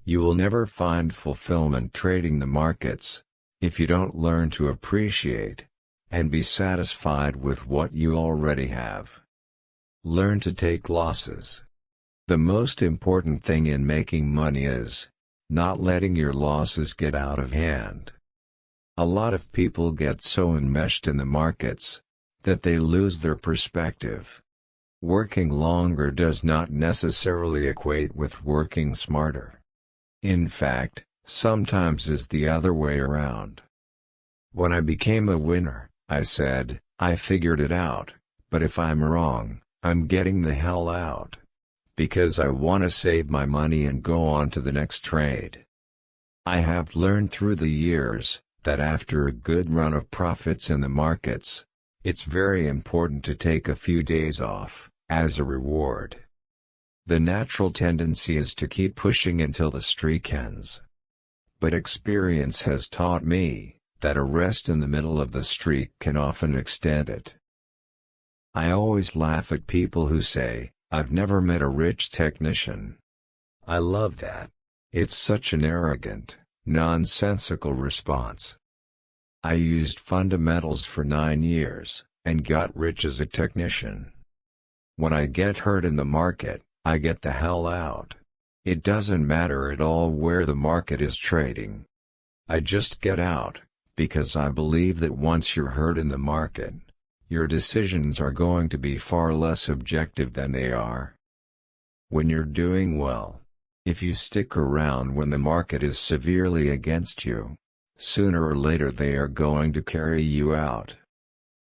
You will never find fulfillment trading the markets if you don't learn to appreciate and be satisfied with what you already have. Learn to take losses. The most important thing in making money is not letting your losses get out of hand. A lot of people get so enmeshed in the markets that they lose their perspective. Working longer does not necessarily equate with working smarter. In fact, sometimes it's the other way around. When I became a winner, I said, I figured it out, but if I'm wrong, I'm getting the hell out. Because I want to save my money and go on to the next trade. I have learned through the years that after a good run of profits in the markets, it's very important to take a few days off, as a reward. The natural tendency is to keep pushing until the streak ends. But experience has taught me that a rest in the middle of the streak can often extend it. I always laugh at people who say, "I've never met a rich technician." I love that. It's such an arrogant, nonsensical response. I used fundamentals for 9 years, and got rich as a technician. When I get hurt in the market, I get the hell out. It doesn't matter at all where the market is trading. I just get out, because I believe that once you're hurt in the market, your decisions are going to be far less objective than they are when you're doing well. If you stick around when the market is severely against you, sooner or later they are going to carry you out.